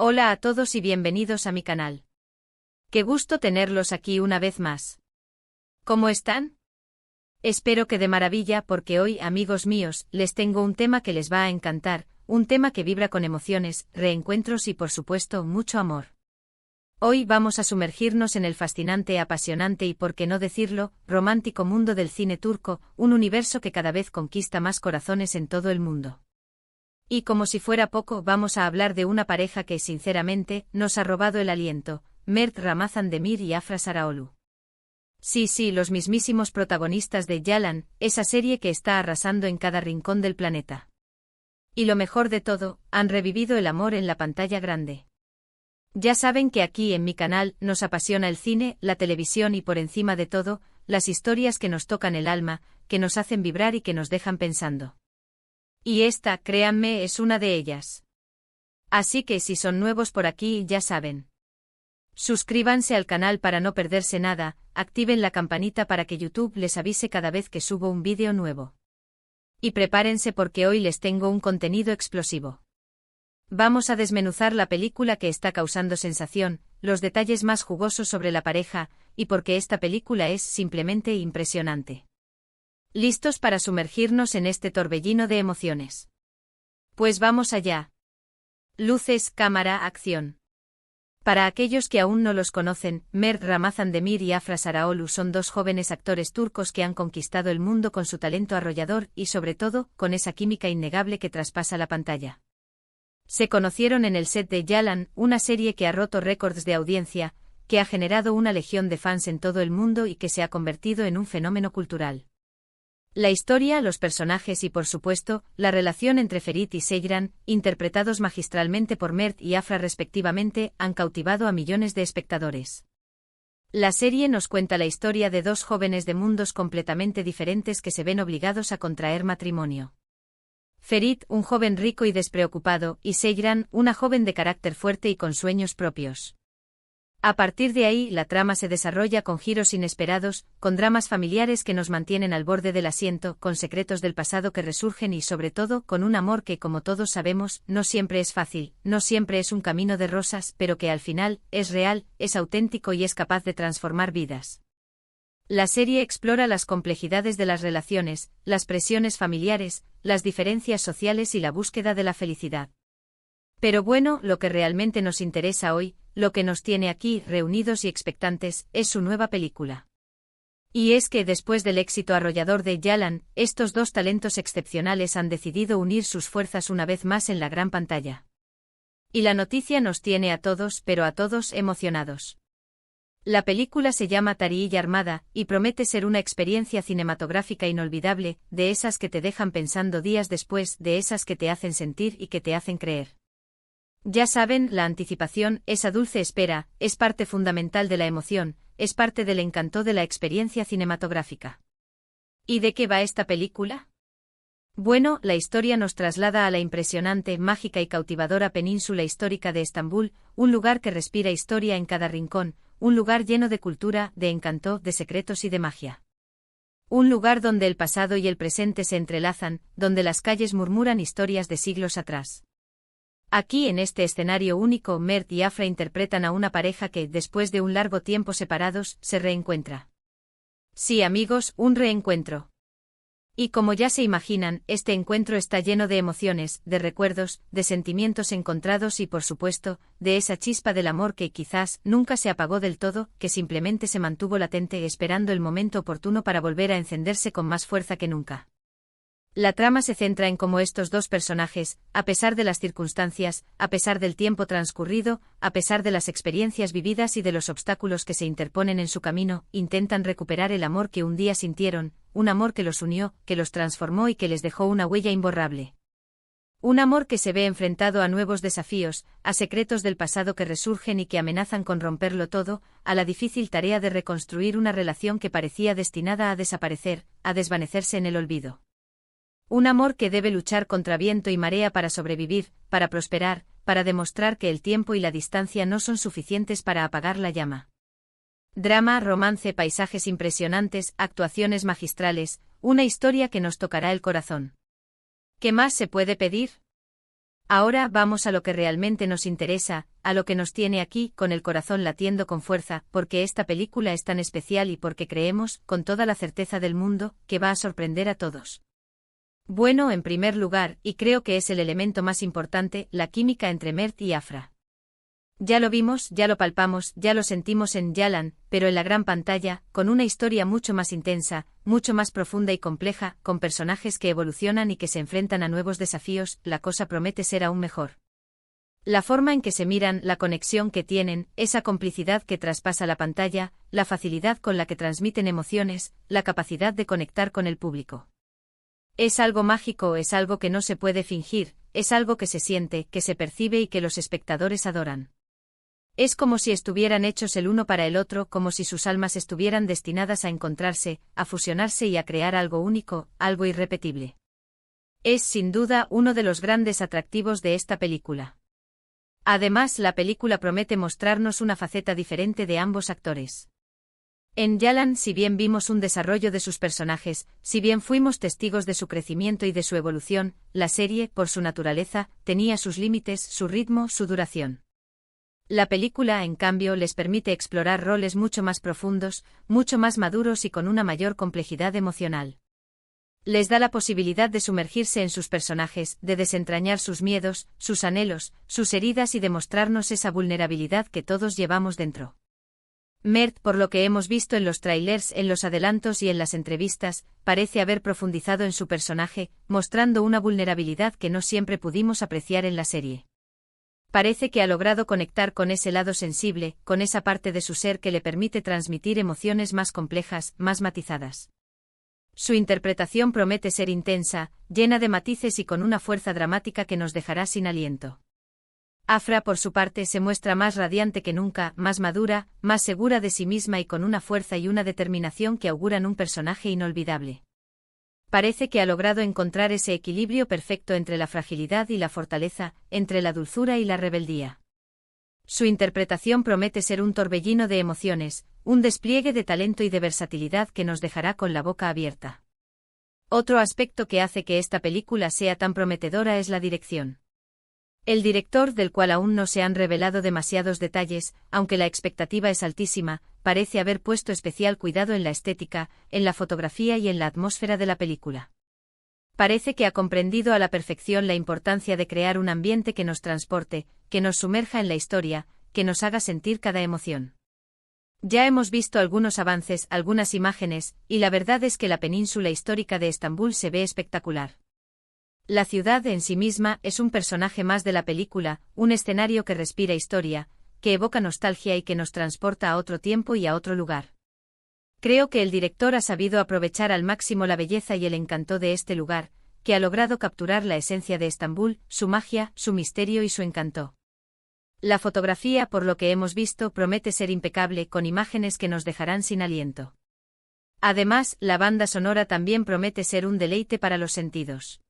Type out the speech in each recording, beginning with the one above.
Hola a todos y bienvenidos a mi canal. Qué gusto tenerlos aquí una vez más. ¿Cómo están? Espero que de maravilla porque hoy, amigos míos, les tengo un tema que les va a encantar, un tema que vibra con emociones, reencuentros y por supuesto mucho amor. Hoy vamos a sumergirnos en el fascinante, apasionante y, por qué no decirlo, romántico mundo del cine turco, un universo que cada vez conquista más corazones en todo el mundo. Y como si fuera poco, vamos a hablar de una pareja que, sinceramente, nos ha robado el aliento, Mert Ramazan-Demir y Afra Sarıoğlu. Sí, los mismísimos protagonistas de Yalan, esa serie que está arrasando en cada rincón del planeta. Y lo mejor de todo, han revivido el amor en la pantalla grande. Ya saben que aquí en mi canal nos apasiona el cine, la televisión y por encima de todo, las historias que nos tocan el alma, que nos hacen vibrar y que nos dejan pensando. Y esta, créanme, es una de ellas. Así que si son nuevos por aquí, ya saben. Suscríbanse al canal para no perderse nada, activen la campanita para que YouTube les avise cada vez que subo un vídeo nuevo. Y prepárense porque hoy les tengo un contenido explosivo. Vamos a desmenuzar la película que está causando sensación, los detalles más jugosos sobre la pareja, y porque esta película es simplemente impresionante. ¿Listos para sumergirnos en este torbellino de emociones? Pues vamos allá. Luces, cámara, acción. Para aquellos que aún no los conocen, Mert Ramazan-Demir y Afra Sarıoğlu son dos jóvenes actores turcos que han conquistado el mundo con su talento arrollador y sobre todo, con esa química innegable que traspasa la pantalla. Se conocieron en el set de Yalan, una serie que ha roto récords de audiencia, que ha generado una legión de fans en todo el mundo y que se ha convertido en un fenómeno cultural. La historia, los personajes y por supuesto, la relación entre Ferit y Seyran, interpretados magistralmente por Mert y Afra respectivamente, han cautivado a millones de espectadores. La serie nos cuenta la historia de dos jóvenes de mundos completamente diferentes que se ven obligados a contraer matrimonio. Ferit, un joven rico y despreocupado, y Seyran, una joven de carácter fuerte y con sueños propios. A partir de ahí, la trama se desarrolla con giros inesperados, con dramas familiares que nos mantienen al borde del asiento, con secretos del pasado que resurgen y sobre todo, con un amor que, como todos sabemos, no siempre es fácil, no siempre es un camino de rosas, pero que al final, es real, es auténtico y es capaz de transformar vidas. La serie explora las complejidades de las relaciones, las presiones familiares, las diferencias sociales y la búsqueda de la felicidad. Pero bueno, lo que realmente nos interesa hoy, lo que nos tiene aquí reunidos y expectantes, es su nueva película. Y es que después del éxito arrollador de Yalan, estos dos talentos excepcionales han decidido unir sus fuerzas una vez más en la gran pantalla. Y la noticia nos tiene a todos, pero a todos, emocionados. La película se llama Tarihi Yarımada, y promete ser una experiencia cinematográfica inolvidable, de esas que te dejan pensando días después, de esas que te hacen sentir y que te hacen creer. Ya saben, la anticipación, esa dulce espera, es parte fundamental de la emoción, es parte del encanto de la experiencia cinematográfica. ¿Y de qué va esta película? Bueno, la historia nos traslada a la impresionante, mágica y cautivadora península histórica de Estambul, un lugar que respira historia en cada rincón, un lugar lleno de cultura, de encanto, de secretos y de magia. Un lugar donde el pasado y el presente se entrelazan, donde las calles murmuran historias de siglos atrás. Aquí en este escenario único, Mert y Afra interpretan a una pareja que, después de un largo tiempo separados, se reencuentra. Sí, amigos, un reencuentro. Y como ya se imaginan, este encuentro está lleno de emociones, de recuerdos, de sentimientos encontrados y por supuesto, de esa chispa del amor que quizás nunca se apagó del todo, que simplemente se mantuvo latente esperando el momento oportuno para volver a encenderse con más fuerza que nunca. La trama se centra en cómo estos dos personajes, a pesar de las circunstancias, a pesar del tiempo transcurrido, a pesar de las experiencias vividas y de los obstáculos que se interponen en su camino, intentan recuperar el amor que un día sintieron, un amor que los unió, que los transformó y que les dejó una huella imborrable. Un amor que se ve enfrentado a nuevos desafíos, a secretos del pasado que resurgen y que amenazan con romperlo todo, a la difícil tarea de reconstruir una relación que parecía destinada a desaparecer, a desvanecerse en el olvido. Un amor que debe luchar contra viento y marea para sobrevivir, para prosperar, para demostrar que el tiempo y la distancia no son suficientes para apagar la llama. Drama, romance, paisajes impresionantes, actuaciones magistrales, una historia que nos tocará el corazón. ¿Qué más se puede pedir? Ahora vamos a lo que realmente nos interesa, a lo que nos tiene aquí, con el corazón latiendo con fuerza, porque esta película es tan especial y porque creemos, con toda la certeza del mundo, que va a sorprender a todos. Bueno, en primer lugar, y creo que es el elemento más importante, la química entre Mert y Afra. Ya lo vimos, ya lo palpamos, ya lo sentimos en Yalan, pero en la gran pantalla, con una historia mucho más intensa, mucho más profunda y compleja, con personajes que evolucionan y que se enfrentan a nuevos desafíos, la cosa promete ser aún mejor. La forma en que se miran, la conexión que tienen, esa complicidad que traspasa la pantalla, la facilidad con la que transmiten emociones, la capacidad de conectar con el público. Es algo mágico, es algo que no se puede fingir, es algo que se siente, que se percibe y que los espectadores adoran. Es como si estuvieran hechos el uno para el otro, como si sus almas estuvieran destinadas a encontrarse, a fusionarse y a crear algo único, algo irrepetible. Es sin duda uno de los grandes atractivos de esta película. Además, la película promete mostrarnos una faceta diferente de ambos actores. En Yalan, si bien vimos un desarrollo de sus personajes, si bien fuimos testigos de su crecimiento y de su evolución, la serie, por su naturaleza, tenía sus límites, su ritmo, su duración. La película, en cambio, les permite explorar roles mucho más profundos, mucho más maduros y con una mayor complejidad emocional. Les da la posibilidad de sumergirse en sus personajes, de desentrañar sus miedos, sus anhelos, sus heridas y de mostrarnos esa vulnerabilidad que todos llevamos dentro. Mert, por lo que hemos visto en los trailers, en los adelantos y en las entrevistas, parece haber profundizado en su personaje, mostrando una vulnerabilidad que no siempre pudimos apreciar en la serie. Parece que ha logrado conectar con ese lado sensible, con esa parte de su ser que le permite transmitir emociones más complejas, más matizadas. Su interpretación promete ser intensa, llena de matices y con una fuerza dramática que nos dejará sin aliento. Afra, por su parte, se muestra más radiante que nunca, más madura, más segura de sí misma y con una fuerza y una determinación que auguran un personaje inolvidable. Parece que ha logrado encontrar ese equilibrio perfecto entre la fragilidad y la fortaleza, entre la dulzura y la rebeldía. Su interpretación promete ser un torbellino de emociones, un despliegue de talento y de versatilidad que nos dejará con la boca abierta. Otro aspecto que hace que esta película sea tan prometedora es la dirección. El director, del cual aún no se han revelado demasiados detalles, aunque la expectativa es altísima, parece haber puesto especial cuidado en la estética, en la fotografía y en la atmósfera de la película. Parece que ha comprendido a la perfección la importancia de crear un ambiente que nos transporte, que nos sumerja en la historia, que nos haga sentir cada emoción. Ya hemos visto algunos avances, algunas imágenes, y la verdad es que la península histórica de Estambul se ve espectacular. La ciudad en sí misma es un personaje más de la película, un escenario que respira historia, que evoca nostalgia y que nos transporta a otro tiempo y a otro lugar. Creo que el director ha sabido aprovechar al máximo la belleza y el encanto de este lugar, que ha logrado capturar la esencia de Estambul, su magia, su misterio y su encanto. La fotografía, por lo que hemos visto, promete ser impecable, con imágenes que nos dejarán sin aliento. Además, la banda sonora también promete ser un deleite para los sentidos.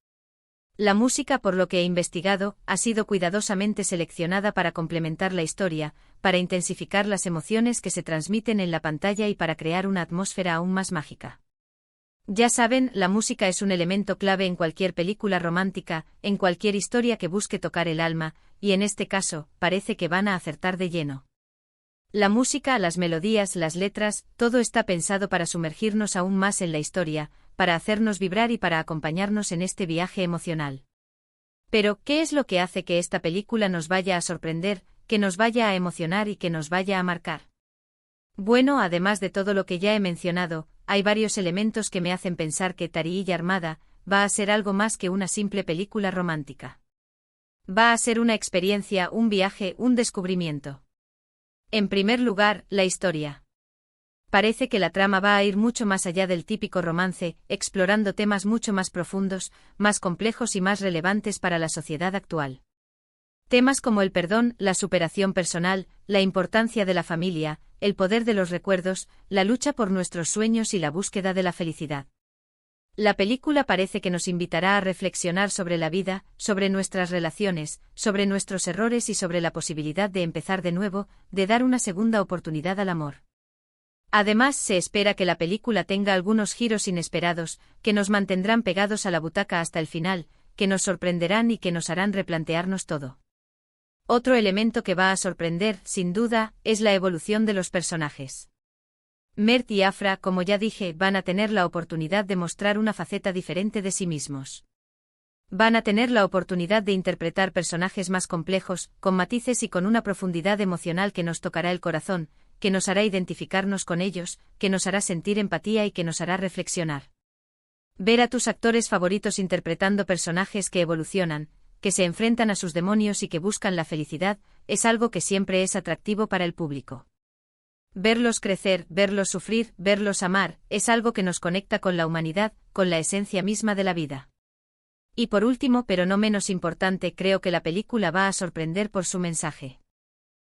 La música, por lo que he investigado, ha sido cuidadosamente seleccionada para complementar la historia, para intensificar las emociones que se transmiten en la pantalla y para crear una atmósfera aún más mágica. Ya saben, la música es un elemento clave en cualquier película romántica, en cualquier historia que busque tocar el alma, y en este caso, parece que van a acertar de lleno. La música, las melodías, las letras, todo está pensado para sumergirnos aún más en la historia, para hacernos vibrar y para acompañarnos en este viaje emocional. Pero, ¿qué es lo que hace que esta película nos vaya a sorprender, que nos vaya a emocionar y que nos vaya a marcar? Bueno, además de todo lo que ya he mencionado, hay varios elementos que me hacen pensar que Tarihi Armada va a ser algo más que una simple película romántica. Va a ser una experiencia, un viaje, un descubrimiento. En primer lugar, la historia. Parece que la trama va a ir mucho más allá del típico romance, explorando temas mucho más profundos, más complejos y más relevantes para la sociedad actual. Temas como el perdón, la superación personal, la importancia de la familia, el poder de los recuerdos, la lucha por nuestros sueños y la búsqueda de la felicidad. La película parece que nos invitará a reflexionar sobre la vida, sobre nuestras relaciones, sobre nuestros errores y sobre la posibilidad de empezar de nuevo, de dar una segunda oportunidad al amor. Además, se espera que la película tenga algunos giros inesperados, que nos mantendrán pegados a la butaca hasta el final, que nos sorprenderán y que nos harán replantearnos todo. Otro elemento que va a sorprender, sin duda, es la evolución de los personajes. Mert y Afra, como ya dije, van a tener la oportunidad de mostrar una faceta diferente de sí mismos. Van a tener la oportunidad de interpretar personajes más complejos, con matices y con una profundidad emocional que nos tocará el corazón, que nos hará identificarnos con ellos, que nos hará sentir empatía y que nos hará reflexionar. Ver a tus actores favoritos interpretando personajes que evolucionan, que se enfrentan a sus demonios y que buscan la felicidad, es algo que siempre es atractivo para el público. Verlos crecer, verlos sufrir, verlos amar, es algo que nos conecta con la humanidad, con la esencia misma de la vida. Y por último, pero no menos importante, creo que la película va a sorprender por su mensaje.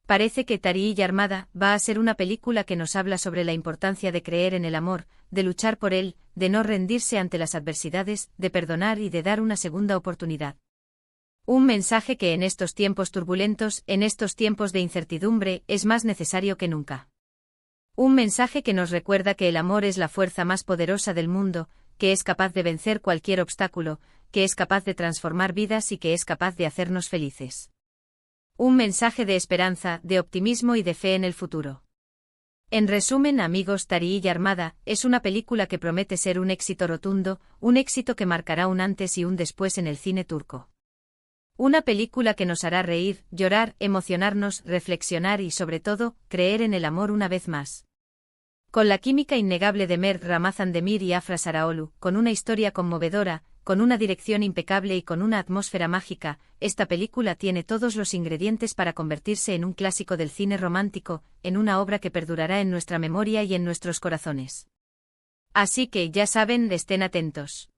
Parece que Tarii Yarmada va a ser una película que nos habla sobre la importancia de creer en el amor, de luchar por él, de no rendirse ante las adversidades, de perdonar y de dar una segunda oportunidad. Un mensaje que en estos tiempos turbulentos, en estos tiempos de incertidumbre, es más necesario que nunca. Un mensaje que nos recuerda que el amor es la fuerza más poderosa del mundo, que es capaz de vencer cualquier obstáculo, que es capaz de transformar vidas y que es capaz de hacernos felices. Un mensaje de esperanza, de optimismo y de fe en el futuro. En resumen, amigos, Tarii Yarmada es una película que promete ser un éxito rotundo, un éxito que marcará un antes y un después en el cine turco. Una película que nos hará reír, llorar, emocionarnos, reflexionar y sobre todo, creer en el amor una vez más. Con la química innegable de Mert Ramazan-Demir y Afra Saraoglu, con una historia conmovedora, con una dirección impecable y con una atmósfera mágica, esta película tiene todos los ingredientes para convertirse en un clásico del cine romántico, en una obra que perdurará en nuestra memoria y en nuestros corazones. Así que, ya saben, estén atentos.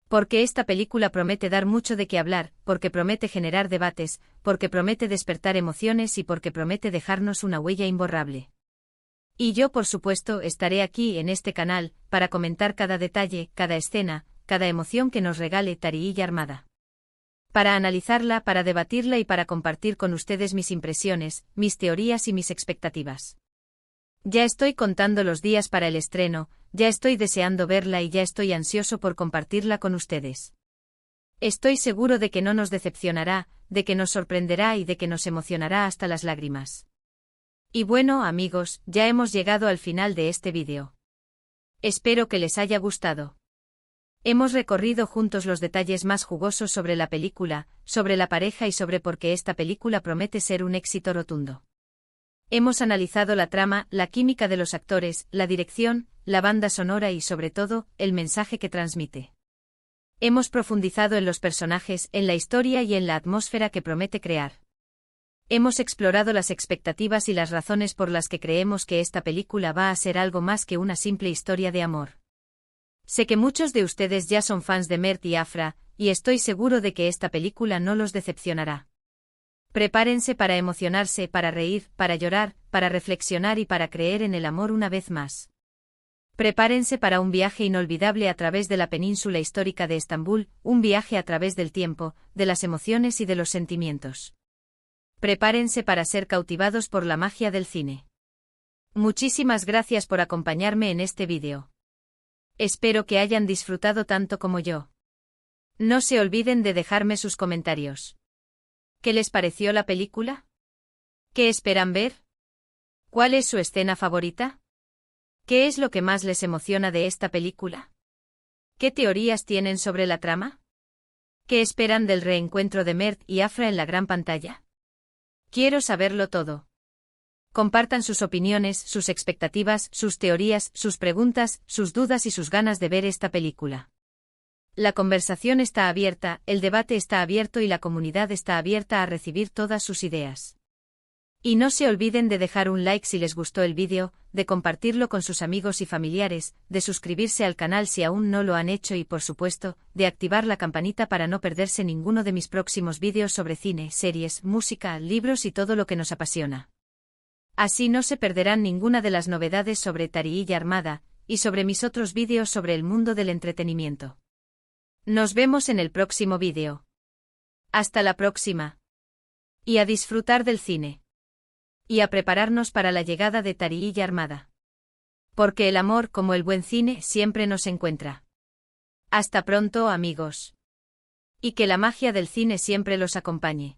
Porque esta película promete dar mucho de qué hablar, porque promete generar debates, porque promete despertar emociones y porque promete dejarnos una huella imborrable. Y yo, por supuesto, estaré aquí en este canal, para comentar cada detalle, cada escena, cada emoción que nos regale Tarii Yarmada. Para analizarla, para debatirla y para compartir con ustedes mis impresiones, mis teorías y mis expectativas. Ya estoy contando los días para el estreno, ya estoy deseando verla y ya estoy ansioso por compartirla con ustedes. Estoy seguro de que no nos decepcionará, de que nos sorprenderá y de que nos emocionará hasta las lágrimas. Y bueno, amigos, ya hemos llegado al final de este vídeo. Espero que les haya gustado. Hemos recorrido juntos los detalles más jugosos sobre la película, sobre la pareja y sobre por qué esta película promete ser un éxito rotundo. Hemos analizado la trama, la química de los actores, la dirección, la banda sonora y sobre todo, el mensaje que transmite. Hemos profundizado en los personajes, en la historia y en la atmósfera que promete crear. Hemos explorado las expectativas y las razones por las que creemos que esta película va a ser algo más que una simple historia de amor. Sé que muchos de ustedes ya son fans de Mert y Afra, y estoy seguro de que esta película no los decepcionará. Prepárense para emocionarse, para reír, para llorar, para reflexionar y para creer en el amor una vez más. Prepárense para un viaje inolvidable a través de la península histórica de Estambul, un viaje a través del tiempo, de las emociones y de los sentimientos. Prepárense para ser cautivados por la magia del cine. Muchísimas gracias por acompañarme en este vídeo. Espero que hayan disfrutado tanto como yo. No se olviden de dejarme sus comentarios. ¿Qué les pareció la película? ¿Qué esperan ver? ¿Cuál es su escena favorita? ¿Qué es lo que más les emociona de esta película? ¿Qué teorías tienen sobre la trama? ¿Qué esperan del reencuentro de Mert y Afra en la gran pantalla? Quiero saberlo todo. Compartan sus opiniones, sus expectativas, sus teorías, sus preguntas, sus dudas y sus ganas de ver esta película. La conversación está abierta, el debate está abierto y la comunidad está abierta a recibir todas sus ideas. Y no se olviden de dejar un like si les gustó el vídeo, de compartirlo con sus amigos y familiares, de suscribirse al canal si aún no lo han hecho y por supuesto, de activar la campanita para no perderse ninguno de mis próximos vídeos sobre cine, series, música, libros y todo lo que nos apasiona. Así no se perderán ninguna de las novedades sobre Tarii Yarmada, y sobre mis otros vídeos sobre el mundo del entretenimiento. Nos vemos en el próximo vídeo. Hasta la próxima. Y a disfrutar del cine. Y a prepararnos para la llegada de Tarii Yarmada. Porque el amor, como el buen cine, siempre nos encuentra. Hasta pronto, amigos. Y que la magia del cine siempre los acompañe.